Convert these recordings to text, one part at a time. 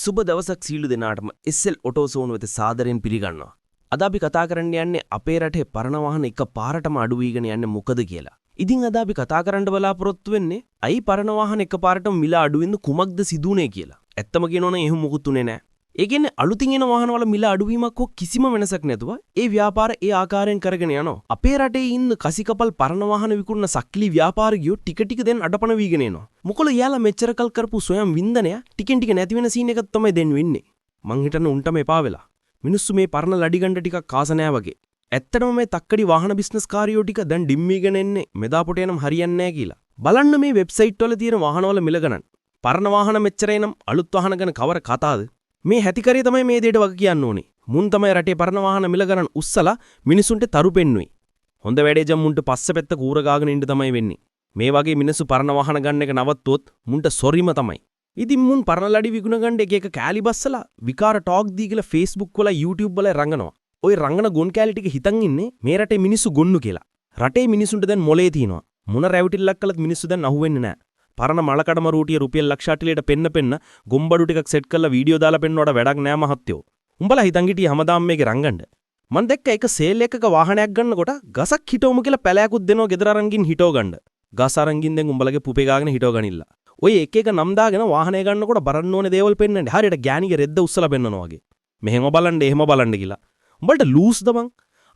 සුබ දවසක් සීලු දෙනාටම SL ඔටෝසෝන් වෙත සාදරයෙන් පිළිගන්නවා. අද අපි කතා කරන්න යන්නේ අපේ රටේ පරණ වාහන එක පාරටම අඩු වීගෙන යන්නේ මොකද කියලා. ඉතින් අද අපි කතා කරන්න බලාපොරොත්තු වෙන්නේ අයි පරණ වාහන එක පාරටම මිල අඩු වෙන්න කුමක්ද සිදුුනේ කියලා. ඇත්තම කියනවනම් එහෙම මොකුත් උනේ නැහැ. ඒ කියන්නේ අලුතින් එන වාහන වල මිල අඩුවීමක් හෝ කිසිම වෙනසක් නැතුව ඒ ව්‍යාපාර ඒ ආකාරයෙන් කරගෙන යනවා. අපේ රටේ ඉන්න කසිකපල් පරණ වාහන විකුණන සක්ලි ව්‍යාපාරිකයෝ ටික ටික දැන් අඩපණ වීගෙන එනවා. මොකද යාලා මෙච්චර කල් කරපු සොයම් වින්දනය ටිකෙන් ටික නැති වෙන සීන් එකක් තමයි දැන් වෙන්නේ. මං හිතන්නේ උන්ටම එපා වෙලා. මිනිස්සු මේ පරණ ලඩි ගන්න ටිකක් කාස නැහැ වගේ. ඇත්තටම මේ තක්කඩි වාහන බිස්නස් කාරියෝ ටික දැන් ඩිම්මීගෙන එන්නේ මෙදාපොට එනම් හරියන්නේ නැහැ කියලා. බලන්න මේ වෙබ්සයිට් වල තියෙන වාහන වල මිල ගණන්. පරණ වාහන මෙච්චර එනම් අලුත් වාහන ගැන කවර කතාවද? මේ හැතිකරේ තමයි මේ දෙයට වග කියන්න ඕනේ. මුන් තමයි රටේ පරණ වාහන මිල ගණන් උස්සලා මිනිසුන්ට තරු පෙන්නුවේ. හොඳ වැඩේ ජම් මුන්ට පස්ස පැත්ත කූර ගාගෙන ඉන්න තමයි වෙන්නේ. මේ වගේ මිනිස්සු පරණ වාහන ගන්න එක නවත්තොත් මුන්ට සොරිම තමයි. ඉතින් මුන් පරණ ලඩි විකුණ ගන්න එක කෑලි බස්සලා විකාර ටෝක් දී කියලා Facebook වල YouTube වල රංගනවා. ওই රංගන ගොන් කෑලි ටික හිතන් ඉන්නේ මේ රටේ මිනිස්සු ගොන්නු කියලා. රටේ මිනිසුන්ට දැන් මොලේ තියනවා. මොන රැවටිල්ලක් කළත් මිනිස්සු දැන් අහුවෙන්නේ නැහැ. පරණ මලකඩම රූටිය රුපියල් ලක්ෂ 8ට පෙන්න ගොම්බඩු ටිකක් සෙට් කරලා වීඩියෝ දාලා පෙන්නවට වැඩක් නෑ මහත්තයෝ. උඹලා හිතන් හිටියේ හැමදාම මේකේ රංගන්න. මං දැක්ක එක සේල් එකක වාහනයක් ගන්නකොට ගසක් හිටවමු කියලා පැලයක්ුත් දෙනවා ගෙදර අරන්ගින් හිටව ගන්න. ගස් අරන්ගින් දැන් උඹලගේ පුපේ ගාගෙන හිටව ගනින්න. ඔය එක එක නම් දාගෙන වාහනය ගන්නකොට බරන්න ඕනේ දේවල් පෙන්නන්නේ. හරියට ගෑණිගේ රෙද්ද උස්සලා පෙන්නනවා වගේ. මෙහෙම බලන්න එහෙම බලන්න කියලා. උඹලට ලූස්ද බං?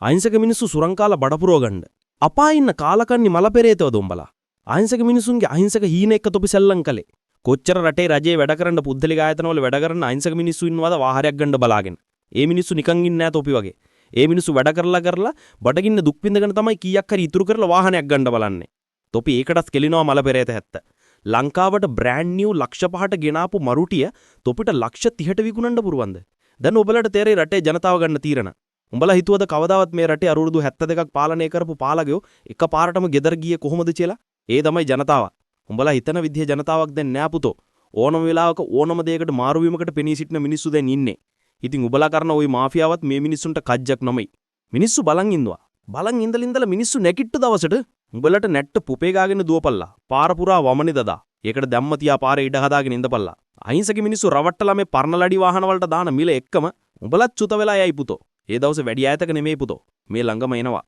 අහිංසක මිනිස්සු සුරංකාලා බඩපුරව ගන්න. අපා ඉන්න කාලකන්ණි මල පෙරේතවද උඹලා? අහිංසක මිනිසුන්ගේ අහිංසක හීන එක්ක තොපි සෙල්ලම් කළේ. කොච්චර රටේ රජේ වැඩ කරන්න පුද්දලික ආයතන වල වැඩ කරන අහිංසක මිනිස්සු ඉන්නවද වාහනයක් ගන්න බලාගෙන. ඒ මිනිස්සු නිකන් ඉන්නේ නැහැ තොපි වගේ. ඒ මිනිස්සු වැඩ කරලා බඩගින්න දුක් විඳගෙන තමයි කීයක් හරි ඉතුරු කරලා වාහනයක් ගන්න බලන්නේ. තොපි ඒකටත් කෙලිනවා මල පෙරේත හැත්ත. ලංකාවට බ්‍රෑන්ඩ් නිව් ලක්ෂ 5ට ගෙනාපු මරුටිය තොපිට ලක්ෂ 30ට විකුණන්න පුරවන්ද? දැන් ඔබලට තේරෙයි රටේ ජනතාව ගන්න තීරණ. උඹලා හිතුවද කවදාවත් මේ රටේ අවුරුදු 72ක් පාලනය කරපු පාලකයෝ එකපාරටම ගෙදර ගියේ කොහොමද කියලා? ඒ තමයි ජනතාව. උඹලා හිතන විදිහ ජනතාවක් දැන් නෑ පුතෝ. ඕනම වෙලාවක ඕනම දෙයකට මාරු වීමකට පෙනී සිටින මිනිස්සු දැන් ඉන්නේ. ඉතින් උඹලා කරන ওই මාෆියාවත් මේ මිනිස්සුන්ට කජ්ජක් නමයි. මිනිස්සු බලන් ඉන්නවා. බලන් ඉඳලා මිනිස්සු නැකිට්ට දවසට උඹලට නැට්ට පුපේ ගාගෙන දුවපල්ලා. පාර පුරා වමනේ දදා. ඒකට දැම්ම තියා පාරේ ඉඩ හදාගෙන ඉඳපල්ලා. අහිංසක මිනිස්සු රවට්ටලා මේ පරණ ලඩි වාහන වලට දාන මිල එක්කම උඹලත් චුත වෙලා යයි පුතෝ. ඒ දවසේ වැඩි ඈතක නෙමෙයි පුතෝ. මේ ළඟම එනවා.